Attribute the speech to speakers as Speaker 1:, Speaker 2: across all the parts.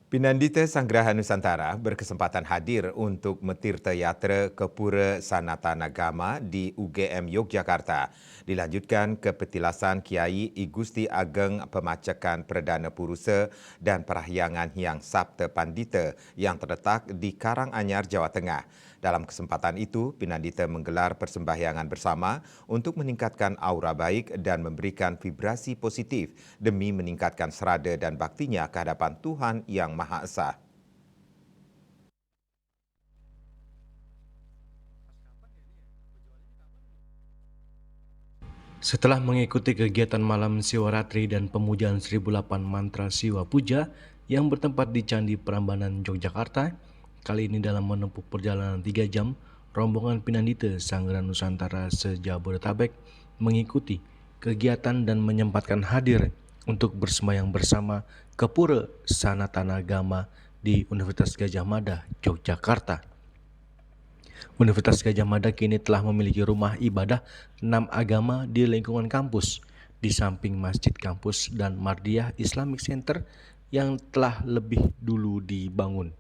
Speaker 1: Pinandita Sanggraha Nusantara berkesempatan hadir untuk Metirta Yatra ke Pura Sanatana Gama di UGM Yogyakarta. Dilanjutkan ke petilasan Kiai I Gusti Ageng Pemacakan Perdana Purusa dan Parahyangan Hyang Sabta Pandita yang terletak di Karanganyar, Jawa Tengah. Dalam kesempatan itu, Pinandita menggelar persembahyangan bersama untuk meningkatkan aura baik dan memberikan vibrasi positif demi meningkatkan serada dan baktinya ke hadapan Tuhan Yang Maha Esa.
Speaker 2: Setelah mengikuti kegiatan malam Siwaratri dan pemujaan 1008 mantra Siwa Puja yang bertempat di Candi Prambanan, Yogyakarta, kali ini dalam menempuh perjalanan 3 jam, rombongan Pinandita Sanggraha Nusantara se-Jabodetabek mengikuti kegiatan dan menyempatkan hadir untuk bersembahyang bersama ke Pura Sanatana Gama di Universitas Gadjah Mada, Yogyakarta. Universitas Gadjah Mada kini telah memiliki rumah ibadah 6 agama di lingkungan kampus, di samping masjid kampus dan Mardiyah Islamic Center yang telah lebih dulu dibangun.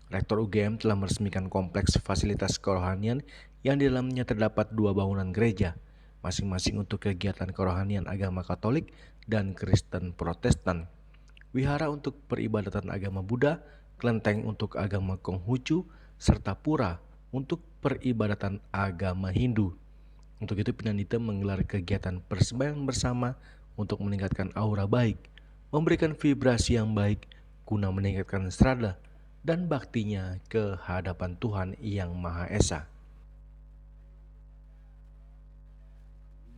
Speaker 2: Rektor UGM telah meresmikan kompleks fasilitas kerohanian yang di dalamnya terdapat 2 bangunan gereja, masing-masing untuk kegiatan kerohanian agama Katolik dan Kristen Protestan, wihara untuk peribadatan agama Buddha, kelenteng untuk agama Konghucu, serta pura untuk peribadatan agama Hindu. Untuk itu Pinandita menggelar kegiatan persembahyang bersama untuk meningkatkan aura baik, memberikan vibrasi yang baik guna meningkatkan serada dan baktinya ke hadapan Tuhan Yang Maha Esa.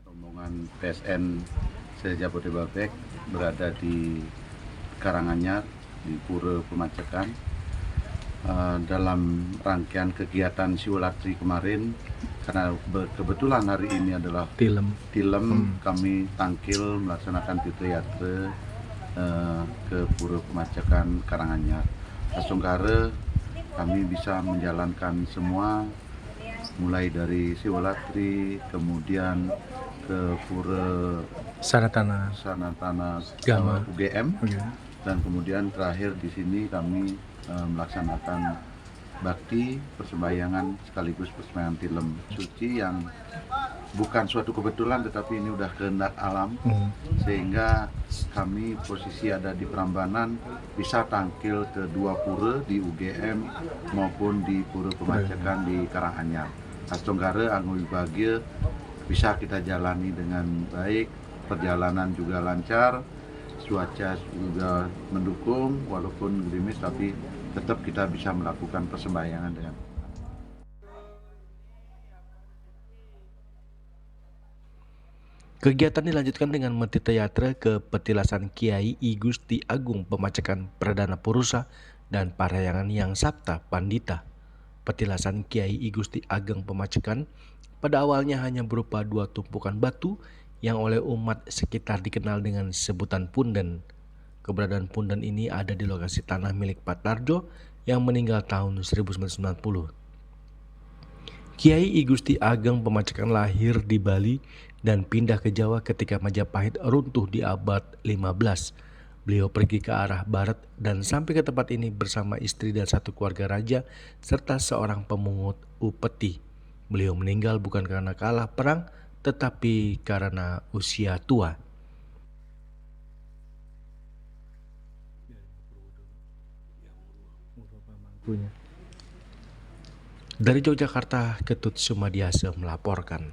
Speaker 3: Rombongan PSN se-Jabodetabek berada di Karanganyar di Pura Pemacakan. Dalam rangkaian kegiatan Siwaratri kemarin, karena kebetulan hari ini adalah tilem, kami tangkil melaksanakan tirta ke Pura Pemacakan Karanganyar. Sasungkara kami bisa menjalankan semua, mulai dari Siwaratri, kemudian ke Pura
Speaker 2: Sanatana
Speaker 3: Gama UGM, dan kemudian terakhir di sini kami melaksanakan bakti persembahyangan sekaligus persembahyangan tilem suci yang bukan suatu kebetulan, tetapi ini udah kehendak alam, sehingga kami posisi ada di Prambanan bisa tangkil ke 2 pura di UGM maupun di Pura Pemacakan di Karanganyar. Astonggara Anggo Bahagia bisa kita jalani dengan baik, perjalanan juga lancar, cuaca juga mendukung, walaupun gerimis tapi tetap kita bisa melakukan persembahyangan dengan.
Speaker 2: Kegiatan dilanjutkan dengan Metirta Yatra ke petilasan Kiai I Gusti Agung Pemacakan Perdana Purusa dan Parahyangan Hyang Sabta Pandita. Petilasan Kiai I Gusti Ageng Pemacakan pada awalnya hanya berupa 2 tumpukan batu yang oleh umat sekitar dikenal dengan sebutan punden. Keberadaan punden ini ada di lokasi tanah milik Pak Tarjo yang meninggal tahun 1990. Kiai I Gusti Ageng Pemacakan lahir di Bali dan pindah ke Jawa ketika Majapahit runtuh di abad 15. Beliau pergi ke arah barat dan sampai ke tempat ini bersama istri dan 1 keluarga raja serta seorang pemungut upeti. Beliau meninggal bukan karena kalah perang, tetapi karena usia tua. Dari Yogyakarta, Ketut Sumadiasa melaporkan.